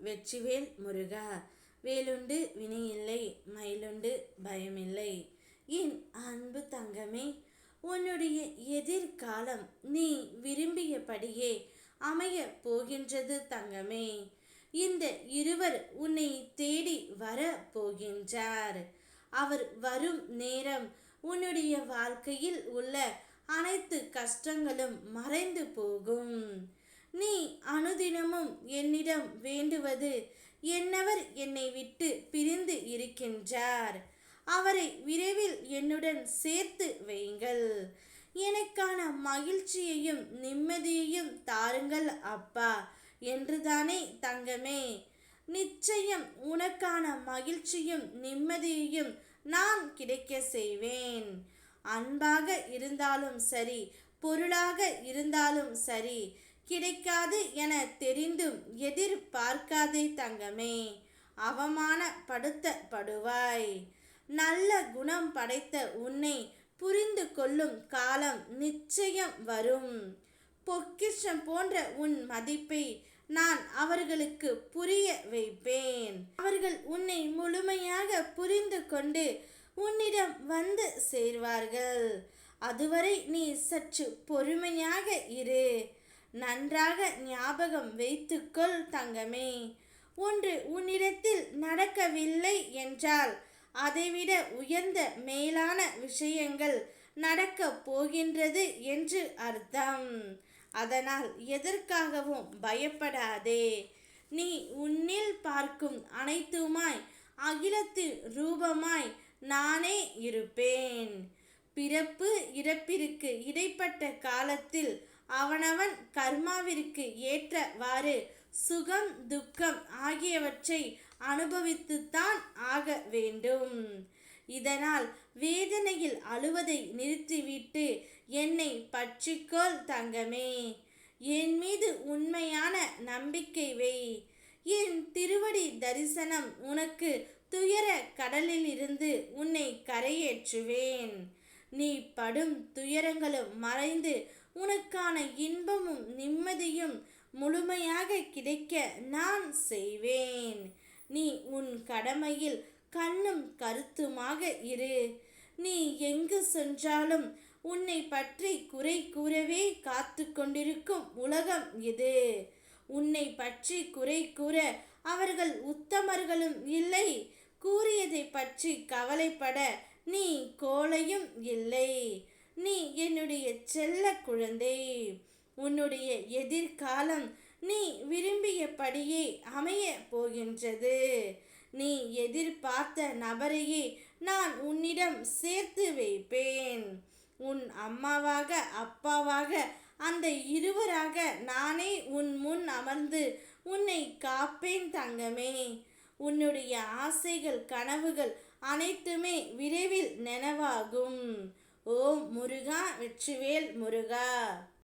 வெற்றிவேல் முருகா. வேலுண்டு வினையில்லை, மயிலுண்டு பயமில்லை. என் அன்பு தங்கமே, உன்னுடைய எதிர்காலம் நீ விரும்பியபடியே அமைய போகின்றது தங்கமே. இந்த இருவர் உன்னை தேடி வர போகின்றார். அவர் வரும் நேரம் உன்னுடைய வாழ்க்கையில் உள்ள அனைத்து கஷ்டங்களும் மறைந்து போகும். நீ அனுதினமும் என்னிடம் வேண்டுவது, என்னவர் என்னை விட்டு பிரிந்து இருக்கின்றார், அவரை விரைவில் என்னுடன் சேர்த்து வையுங்கள். எனக்கான மகிழ்ச்சியையும் நிம்மதியையும் தாருங்கள் அப்பா என்றுதானே தங்கமே. நிச்சயம் உனக்கான மகிழ்ச்சியும் நிம்மதியையும் நான் கிடைக்க செய்வேன். அன்பாக இருந்தாலும் சரி, பொருளாக இருந்தாலும் சரி, கிடைக்காது என தெரிந்தும் எதிர்பார்க்காதே தங்கமே. அவமானப்படுத்தப்படுவாய். நல்ல குணம் படைத்த உன்னை புரிந்து கொள்ளும் காலம் நிச்சயம் வரும். பொக்கிஷம் போன்ற உன் மதிப்பை நான் அவர்களுக்கு புரிய வைப்பேன். அவர்கள் உன்னை முழுமையாக புரிந்து கொண்டு உன்னிடம் வந்து சேர்வார்கள். அதுவரை நீ சற்று பொறுமையாக இரு. நன்றாக ஞாபகம் வைத்துக்கொள் தங்கமே. ஒன்று உன்னிடத்தில் நடக்கவில்லை என்றால் அதைவிட உயர்ந்த மேலான விஷயங்கள் நடக்கப் போகின்றது என்று அர்த்தம். அதனால் எதற்காகவும் பயப்படாதே. நீ உன்னில் பார்க்கும் அனைத்துமாய் அகிலத்து ரூபமாய் நானே இருப்பேன். பிறப்பு இறப்பிற்கு இடைப்பட்ட காலத்தில் அவனவன் கர்மாவிற்கு ஏற்றவாறு சுகம் துக்கம் ஆகியவற்றை அனுபவித்துத்தான் ஆக வேண்டும். இதனால் வேதனையில் அழுவதை நிறுத்திவிட்டு என்னை பற்றிக்கொள் தங்கமே. என் மீது உண்மையான நம்பிக்கை வை. என் திருவடி தரிசனம் உனக்கு துயர கடலிலிருந்து உன்னை கரையேற்றுவேன். நீ படும் துயரங்களும் மறைந்து உனக்கான இன்பமும் நிம்மதியும் முழுமையாக கிடைக்க நான் செய்வேன். நீ உன் கடமையில் கண்ணும் கருத்துமாக இரு. நீ எங்கு சென்றாலும் உன்னை பற்றி குறை கூறவே காத்து கொண்டிருக்கும் உலகம் இது. உன்னை பற்றி குறை கூற அவர்கள் உத்தமர்களும் இல்லை. கூறியதை பற்றி கவலைப்பட நீ கோழையும் இல்லை. நீ என்னுடைய செல்ல குழந்தை. உன்னுடைய எதிர்காலம் நீ விரும்பியபடியே அமைய போகின்றது. நீ எதிர்பார்த்த நபரையே நான் உன்னிடம் சேர்த்து வைப்பேன். உன் அம்மாவாக அப்பாவாக அந்த இருவராக நானே உன் முன் அமர்ந்து உன்னை காப்பேன் தங்கமே. உன்னுடைய ஆசைகள் கனவுகள் அனைத்துமே விரைவில் நனவாகும். ஓம் முருகா. வெற்றிவேல் முருகா.